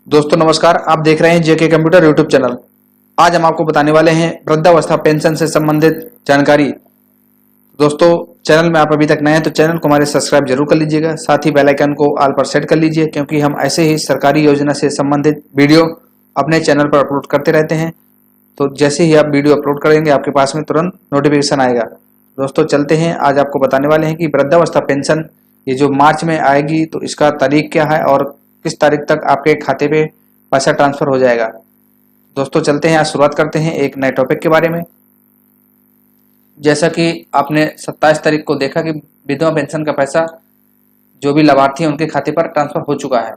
दोस्तों नमस्कार, आप देख रहे हैं जेके कंप्यूटर यूट्यूब चैनल। आज हम आपको बताने वाले हैं वृद्धावस्था पेंशन से संबंधित जानकारी। दोस्तों चैनल में आप अभी तक नए हैं तो चैनल को हमारे सब्सक्राइब जरूर कर लीजिएगा, साथ ही बेल आइकन को ऑल पर सेट कर लीजिए, क्योंकि हम ऐसे ही सरकारी योजना से संबंधित वीडियो अपने चैनल पर अपलोड करते रहते हैं। तो जैसे ही आप वीडियो अपलोड करेंगे आपके पास में तुरंत नोटिफिकेशन आएगा। दोस्तों चलते हैं, आज आपको बताने वाले हैं कि वृद्धावस्था पेंशन ये जो मार्च में आएगी तो इसका तारीख क्या है और किस तारीख तक आपके खाते पे पैसा ट्रांसफर हो जाएगा। दोस्तों चलते हैं, आज शुरुआत करते हैं एक नए टॉपिक के बारे में। जैसा कि आपने 27 तारीख को देखा कि विधवा पेंशन का पैसा जो भी लाभार्थी हैं उनके खाते पर ट्रांसफर हो चुका है।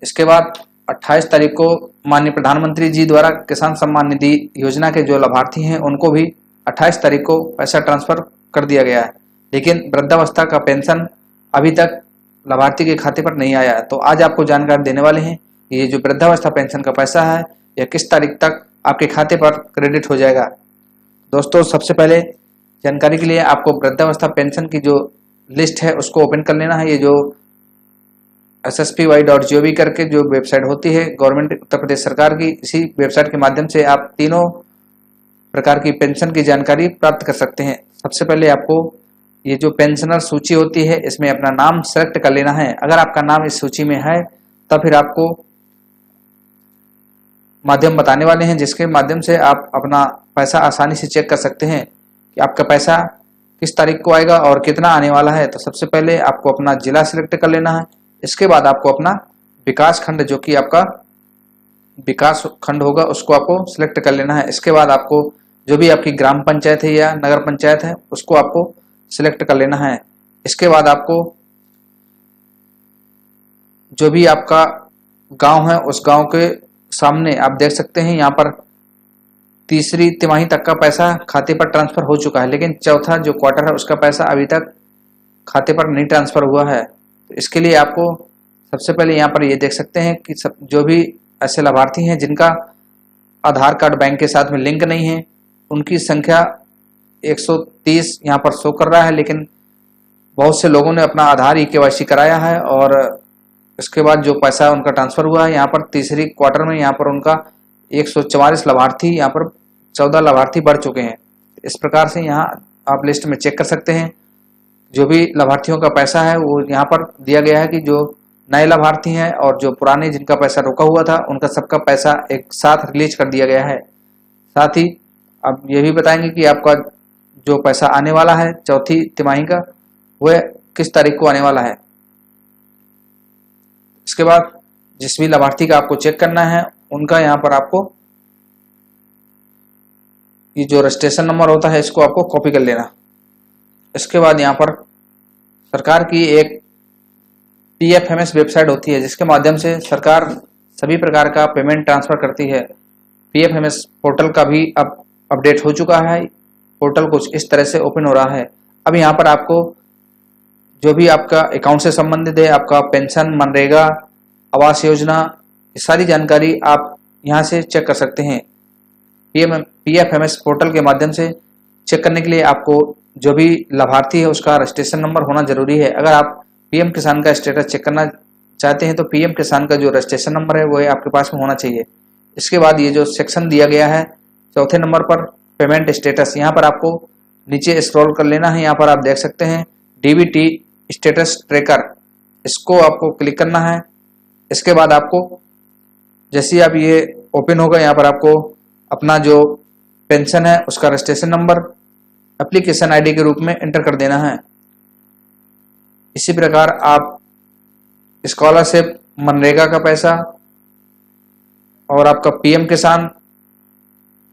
इसके बाद 28 तारीख को माननीय प्रधानमंत्री जी द्वारा किसान सम्मान निधि योजना के जो लाभार्थी हैं उनको भी 28 तारीख को पैसा ट्रांसफर कर दिया गया है, लेकिन वृद्धावस्था का पेंशन अभी तक लाभार्थी के खाते पर नहीं आया है। तो आज आपको जानकारी देने वाले हैं कि ये जो वृद्धावस्था पेंशन का पैसा है यह किस तारीख तक आपके खाते पर क्रेडिट हो जाएगा। दोस्तों सबसे पहले जानकारी के लिए आपको वृद्धावस्था पेंशन की जो लिस्ट है उसको ओपन कर लेना है। ये जो sspy.gov करके जो वेबसाइट होती है गवर्नमेंट उत्तर प्रदेश सरकार की, इसी वेबसाइट के माध्यम से आप तीनों प्रकार की पेंशन की जानकारी प्राप्त कर सकते हैं। सबसे पहले आपको ये जो पेंशनर सूची होती है इसमें अपना नाम सेलेक्ट कर लेना है। अगर आपका नाम इस सूची में है तब फिर आपको माध्यम बताने वाले हैं जिसके माध्यम से आप अपना पैसा आसानी से चेक कर सकते हैं कि आपका पैसा किस तारीख को आएगा और कितना आने वाला है। तो सबसे पहले आपको अपना जिला सिलेक्ट कर लेना है। इसके बाद आपको अपना विकास खंड जो कि आपका विकास खंड होगा उसको आपको सिलेक्ट कर लेना है। इसके बाद आपको जो भी आपकी ग्राम पंचायत है या नगर पंचायत है उसको आपको सिलेक्ट कर लेना है। इसके बाद आपको जो भी आपका गांव है उस गांव के सामने आप देख सकते हैं यहाँ पर तीसरी तिमाही तक का पैसा खाते पर ट्रांसफर हो चुका है, लेकिन चौथा जो क्वार्टर है उसका पैसा अभी तक खाते पर नहीं ट्रांसफर हुआ है। तो इसके लिए आपको सबसे पहले यहाँ पर ये देख सकते हैं कि जो भी ऐसे लाभार्थी हैं जिनका आधार कार्ड बैंक के साथ में लिंक नहीं है उनकी संख्या 130 यहाँ पर शो कर रहा है, लेकिन बहुत से लोगों ने अपना आधार KYC कराया है और इसके बाद जो पैसा उनका ट्रांसफर हुआ है यहाँ पर तीसरी क्वार्टर में यहाँ पर उनका 144 लाभार्थी, यहाँ पर 14 लाभार्थी बढ़ चुके हैं। इस प्रकार से यहाँ आप लिस्ट में चेक कर सकते हैं जो भी लाभार्थियों का पैसा है वो यहाँ पर दिया गया है कि जो नए लाभार्थी हैं और जो पुराने जिनका पैसा रुका हुआ था उनका सबका पैसा एक साथ रिलीज कर दिया गया है। साथ ही अब ये भी बताएंगे कि आपका जो पैसा आने वाला है चौथी तिमाही का वह किस तारीख को आने वाला है। इसके बाद जिस भी लाभार्थी का आपको चेक करना है उनका यहाँ पर आपको ये जो रजिस्ट्रेशन नंबर होता है इसको आपको कॉपी कर लेना। इसके बाद यहाँ पर सरकार की एक PFMS वेबसाइट होती है जिसके माध्यम से सरकार सभी प्रकार का पेमेंट ट्रांसफर करती है। PFMS पोर्टल का भी अब अपडेट हो चुका है। पोर्टल कुछ इस तरह से ओपन हो रहा है। अब यहाँ पर आपको जो भी आपका अकाउंट से संबंधित है, आपका पेंशन, मनरेगा, आवास योजना, ये सारी जानकारी आप यहाँ से चेक कर सकते हैं। PFMS पोर्टल के माध्यम से चेक करने के लिए आपको जो भी लाभार्थी है उसका रजिस्ट्रेशन नंबर होना जरूरी है। अगर आप PM किसान का स्टेटस चेक करना चाहते हैं तो PM किसान का जो रजिस्ट्रेशन नंबर है वो आपके पास में होना चाहिए। इसके बाद ये जो सेक्शन दिया गया है चौथे नंबर पर पेमेंट स्टेटस, यहाँ पर आपको नीचे स्क्रॉल कर लेना है। यहाँ पर आप देख सकते हैं DBT स्टेटस ट्रैकर, इसको आपको क्लिक करना है। इसके बाद आपको जैसे ही आप ये ओपन होगा यहाँ पर आपको अपना जो पेंशन है उसका रजिस्ट्रेशन नंबर एप्लीकेशन ID के रूप में एंटर कर देना है। इसी प्रकार आप स्कॉलरशिप, मनरेगा का पैसा और आपका PM किसान,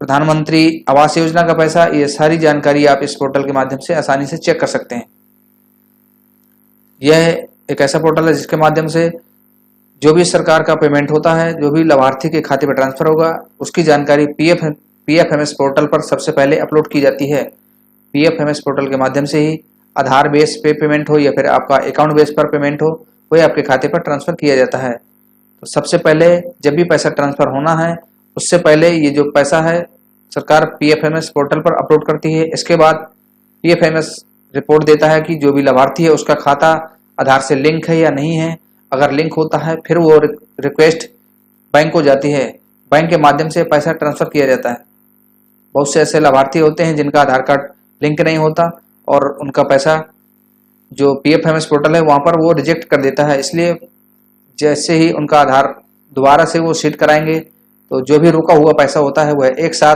प्रधानमंत्री आवास योजना का पैसा, ये सारी जानकारी आप इस पोर्टल के माध्यम से आसानी से चेक कर सकते हैं। यह एक ऐसा पोर्टल है जिसके माध्यम से जो भी सरकार का पेमेंट होता है, जो भी लाभार्थी के खाते में ट्रांसफर होगा उसकी जानकारी PFMS पोर्टल पर सबसे पहले अपलोड की जाती है। PFMS पोर्टल के माध्यम से ही आधार बेस पे पेमेंट हो या फिर आपका अकाउंट बेस पर पेमेंट हो वही आपके खाते पर ट्रांसफर किया जाता है। तो सबसे पहले जब भी पैसा ट्रांसफर होना है उससे पहले ये जो पैसा है सरकार PFMS पोर्टल पर अपलोड करती है। इसके बाद PFMS रिपोर्ट देता है कि जो भी लाभार्थी है उसका खाता आधार से लिंक है या नहीं है। अगर लिंक होता है फिर वो रिक्वेस्ट बैंक को जाती है, बैंक के माध्यम से पैसा ट्रांसफर किया जाता है। बहुत से ऐसे लाभार्थी होते हैं जिनका आधार कार्ड लिंक नहीं होता और उनका पैसा जो PFMS पोर्टल है वहां पर वो रिजेक्ट कर देता है। इसलिए जैसे ही उनका आधार दोबारा से वो सीट कराएंगे तो जो भी रुका हुआ पैसा होता है वह एक साथ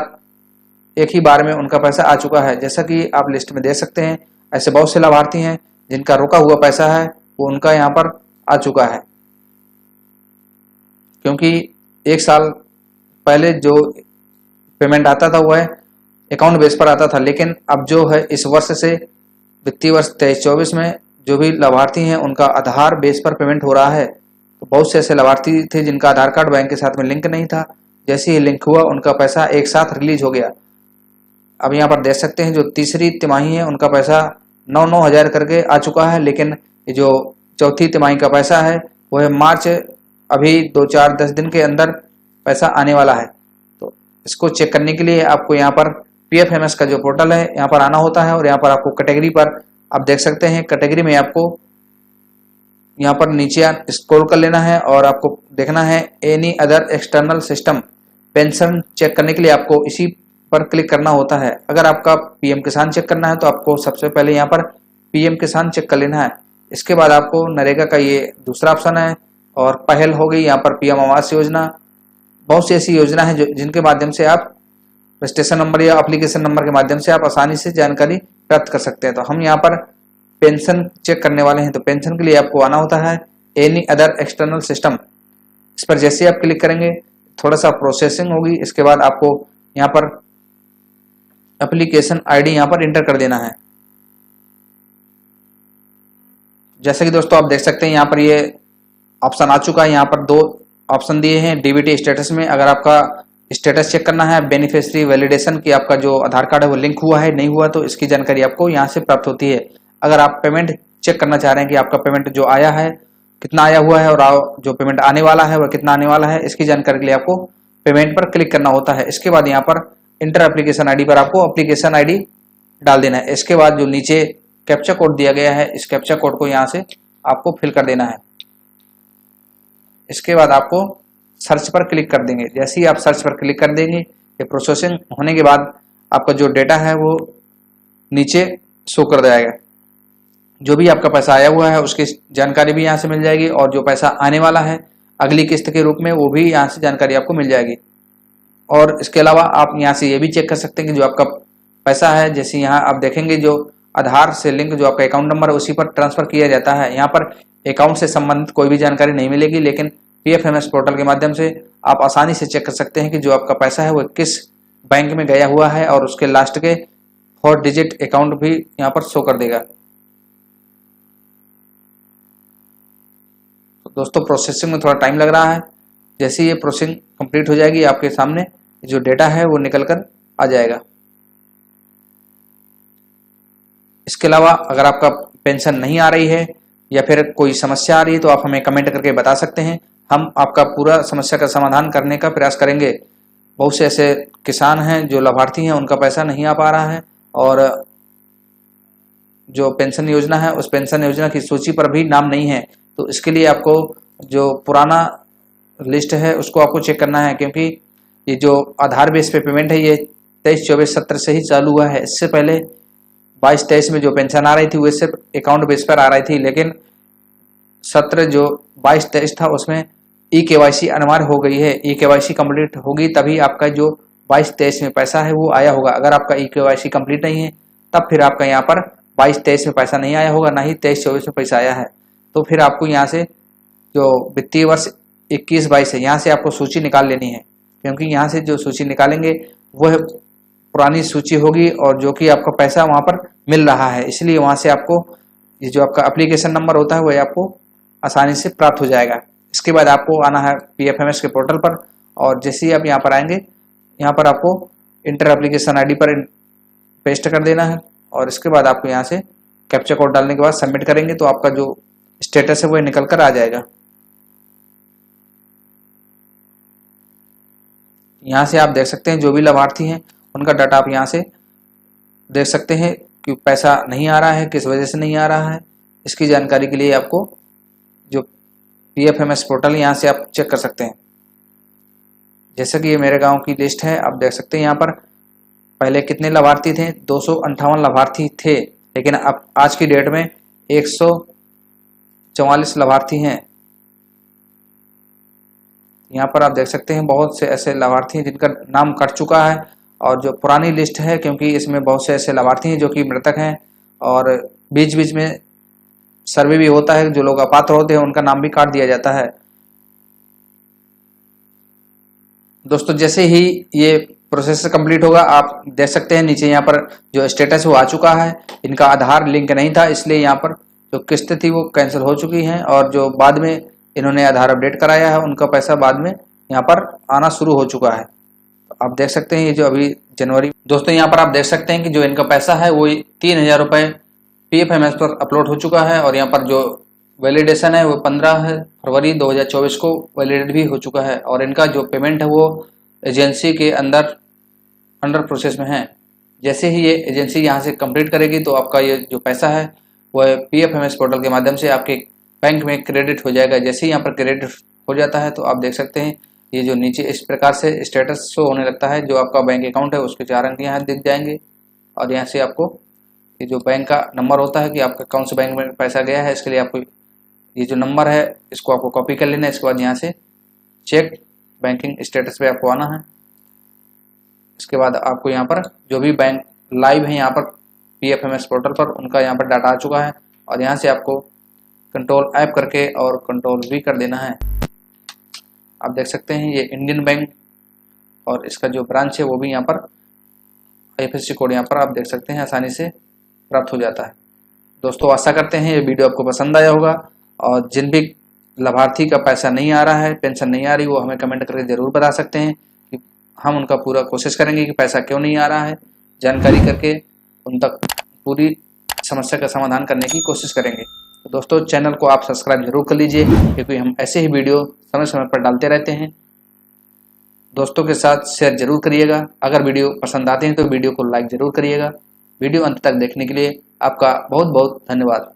एक ही बार में उनका पैसा आ चुका है। जैसा कि आप लिस्ट में देख सकते हैं, ऐसे बहुत से लाभार्थी हैं जिनका रुका हुआ पैसा है वो उनका यहाँ पर आ चुका है। क्योंकि एक साल पहले जो पेमेंट आता था वह अकाउंट बेस पर आता था, लेकिन अब जो है इस वर्ष से वित्तीय वर्ष 23-24 में जो भी लाभार्थी हैं उनका आधार बेस पर पेमेंट हो रहा है। तो बहुत से ऐसे लाभार्थी थे जिनका आधार कार्ड बैंक के साथ में लिंक नहीं था, जैसे ही लिंक हुआ उनका पैसा एक साथ रिलीज हो गया। अब यहाँ पर देख सकते हैं जो तीसरी तिमाही है उनका पैसा 9-9 हज़ार करके आ चुका है, लेकिन जो चौथी तिमाही का पैसा है वह मार्च अभी 2-4-10 दिन के अंदर पैसा आने वाला है। तो इसको चेक करने के लिए आपको यहाँ पर PFMS का जो पोर्टल है यहाँ पर आना होता है और यहाँ पर आपको कैटेगरी पर आप देख सकते हैं, कैटेगरी में आपको यहाँ पर नीचे स्क्रॉल कर लेना है और आपको देखना है any other external system. Pension check करने के लिए आपको इसी पर क्लिक करना होता है। अगर आपका PM किसान चेक करना है तो आपको सबसे पहले यहाँ पर PM किसान चेक कर लेना है। इसके बाद आपको नरेगा का ये दूसरा ऑप्शन है और पहल हो गई यहाँ पर PM आवास योजना। बहुत सी ऐसी योजना है जिनके माध्यम से आप रजिस्ट्रेशन नंबर या एप्लीकेशन नंबर के माध्यम से आप आसानी से जानकारी प्राप्त कर सकते हैं। तो हम यहाँ पर पेंशन चेक करने वाले हैं, तो पेंशन के लिए आपको आना होता है एनी अदर एक्सटर्नल सिस्टम। इस पर जैसे आप क्लिक करेंगे थोड़ा सा प्रोसेसिंग होगी। इसके बाद आपको यहाँ पर एप्लीकेशन ID यहाँ पर इंटर कर देना है। जैसे कि दोस्तों आप देख सकते हैं यहाँ पर ये ऑप्शन आ चुका है। यहाँ पर 2 ऑप्शन दिए हैं DBT स्टेटस में। अगर आपका स्टेटस चेक करना है बेनिफिशियरी वैलिडेशन की आपका जो आधार कार्ड है वो लिंक हुआ है नहीं हुआ, तो इसकी जानकारी आपको यहाँ से प्राप्त होती है। अगर आप पेमेंट चेक करना चाह रहे हैं कि आपका पेमेंट जो आया है कितना आया हुआ है और जो पेमेंट आने वाला है वह कितना आने वाला है, इसकी जानकारी के लिए आपको पेमेंट पर क्लिक करना होता है। इसके बाद यहाँ पर इंटर एप्लीकेशन ID पर आपको एप्लीकेशन ID डाल देना है। इसके बाद जो नीचे कैप्चा कोड दिया गया है इस कैप्चा कोड को यहाँ से आपको फिल कर देना है। इसके बाद आपको सर्च पर क्लिक कर देंगे। जैसे ही आप सर्च पर क्लिक कर देंगे ये प्रोसेसिंग होने के बाद आपका जो डेटा है वो नीचे शो कर जाएगा। जो भी आपका पैसा आया हुआ है उसकी जानकारी भी यहाँ से मिल जाएगी और जो पैसा आने वाला है अगली किस्त के रूप में वो भी यहाँ से जानकारी आपको मिल जाएगी। और इसके अलावा आप यहाँ से ये भी चेक कर सकते हैं कि जो आपका पैसा है, जैसे यहाँ आप देखेंगे जो आधार से लिंक जो आपका अकाउंट नंबर है उसी पर ट्रांसफर किया जाता है। यहाँ पर अकाउंट से संबंधित कोई भी जानकारी नहीं मिलेगी, लेकिन PFMS पोर्टल के माध्यम से आप आसानी से चेक कर सकते हैं कि जो आपका पैसा है वो किस बैंक में गया हुआ है और उसके लास्ट के 4 डिजिट अकाउंट भी यहाँ पर शो कर देगा। तो दोस्तों प्रोसेसिंग में थोड़ा टाइम लग रहा है। जैसे ये प्रोसेसिंग कंप्लीट हो जाएगी आपके सामने जो डेटा है वो निकल कर आ जाएगा। इसके अलावा अगर आपका पेंशन नहीं आ रही है या फिर कोई समस्या आ रही है तो आप हमें कमेंट करके बता सकते हैं। हम आपका पूरा समस्या का समाधान करने का प्रयास करेंगे। बहुत से ऐसे किसान हैं जो लाभार्थी हैं उनका पैसा नहीं आ पा रहा है और जो पेंशन योजना है उस पेंशन योजना की सूची पर भी नाम नहीं है। तो इसके लिए आपको जो पुराना लिस्ट है उसको आपको चेक करना है, क्योंकि ये जो आधार बेस पे पेमेंट है ये 23-24 सत्र से ही चालू हुआ है। इससे पहले 22-23 में जो पेंशन आ रही थी वो सिर्फ अकाउंट बेस पर आ रही थी, लेकिन सत्र जो 22-23 था उसमें eKYC अनिवार्य हो गई है। eKYC कंप्लीट होगी तभी आपका जो 22-23 में पैसा है वो आया होगा। अगर आपका eKYC कंप्लीट नहीं है तब फिर आपका यहाँ पर 22-23 में पैसा नहीं आया होगा, ना ही 23-24 में पैसा आया है। तो फिर आपको यहाँ से जो वित्तीय वर्ष 21-22 है यहाँ से आपको सूची निकाल लेनी है, क्योंकि यहाँ से जो सूची निकालेंगे वह पुरानी सूची होगी और जो कि आपका पैसा वहाँ पर मिल रहा है। इसलिए वहाँ से आपको ये जो आपका एप्लीकेशन नंबर होता है वह आपको आसानी से प्राप्त हो जाएगा। इसके बाद आपको आना है PFMS के पोर्टल पर और जैसे ही आप यहाँ पर आएंगे यहाँ पर आपको इंटर एप्लीकेशन ID पर पेस्ट कर देना है और इसके बाद आपको यहाँ से कैप्चा कोड डालने के बाद सबमिट करेंगे तो आपका जो स्टेटस है वो निकल कर आ जाएगा। यहाँ से आप देख सकते हैं जो भी लाभार्थी हैं उनका डाटा आप यहाँ से देख सकते हैं कि पैसा नहीं आ रहा है, किस वजह से नहीं आ रहा है। इसकी जानकारी के लिए आपको जो PFMS पोर्टल यहाँ से आप चेक कर सकते हैं। जैसे कि ये मेरे गांव की लिस्ट है, आप देख सकते हैं यहाँ पर पहले कितने लाभार्थी थे, 258 लाभार्थी थे, लेकिन अब आज की डेट में 144 लाभार्थी हैं। यहाँ पर आप देख सकते हैं बहुत से ऐसे लाभार्थी हैं जिनका नाम कट चुका है, और जो पुरानी लिस्ट है, क्योंकि इसमें बहुत से ऐसे लाभार्थी हैं जो कि मृतक हैं, और बीच बीच में सर्वे भी होता है, जो लोग अपात्र होते हैं उनका नाम भी काट दिया जाता है। दोस्तों जैसे ही ये प्रोसेस कंप्लीट होगा, आप देख सकते हैं नीचे यहाँ पर जो स्टेटस वो आ चुका है। इनका आधार लिंक नहीं था, इसलिए यहाँ पर जो किस्त थी वो कैंसिल हो चुकी है, और जो बाद में इन्होंने आधार अपडेट कराया है उनका पैसा बाद में यहाँ पर आना शुरू हो चुका है। आप देख सकते हैं ये जो अभी जनवरी, दोस्तों यहाँ पर आप देख सकते हैं कि जो इनका पैसा है वो 3000 रुपये PFMS पर अपलोड हो चुका है, और यहाँ पर जो वैलिडेशन है वो 15 फरवरी 2024 को वैलिडेट भी हो चुका है, और इनका जो पेमेंट है वो एजेंसी के अंडर प्रोसेस में है। जैसे ही ये एजेंसी यहाँ से कंप्लीट करेगी तो आपका ये जो पैसा है वो PFMS पोर्टल के माध्यम से आपके बैंक में क्रेडिट हो जाएगा। जैसे ही यहाँ पर क्रेडिट हो जाता है तो आप देख सकते हैं ये जो नीचे इस प्रकार से स्टेटस शो होने लगता है। जो आपका बैंक अकाउंट है उसके 4 अंक यहाँ दिख जाएंगे, और यहाँ से आपको ये जो बैंक का नंबर होता है कि आपका कौन से बैंक में पैसा गया है, इसके लिए आपको ये जो नंबर है इसको आपको कॉपी कर लेना है। इसके बाद यहाँ से चेक बैंकिंग स्टेटस पे आपको आना है। इसके बाद आपको यहाँ पर जो भी बैंक लाइव है यहाँ पर PFMS पोर्टल पर, उनका यहाँ पर डाटा आ चुका है, और यहाँ से आपको कंट्रोल ऐप करके और कंट्रोल भी कर देना है। आप देख सकते हैं ये इंडियन बैंक और इसका जो ब्रांच है वो भी यहाँ पर IFSC कोड यहाँ पर आप देख सकते हैं आसानी से प्राप्त हो जाता है। दोस्तों आशा करते हैं ये वीडियो आपको पसंद आया होगा, और जिन भी लाभार्थी का पैसा नहीं आ रहा है, पेंशन नहीं आ रही, वो हमें कमेंट करके ज़रूर बता सकते हैं कि हम उनका पूरा कोशिश करेंगे कि पैसा क्यों नहीं आ रहा है, जानकारी करके उन तक पूरी समस्या का समाधान करने की कोशिश करेंगे। तो दोस्तों चैनल को आप सब्सक्राइब जरूर कर लीजिए, क्योंकि हम ऐसे ही वीडियो समय समय पर डालते रहते हैं। दोस्तों के साथ शेयर जरूर करिएगा। अगर वीडियो पसंद आते हैं तो वीडियो को लाइक जरूर करिएगा। वीडियो अंत तक देखने के लिए आपका बहुत बहुत धन्यवाद।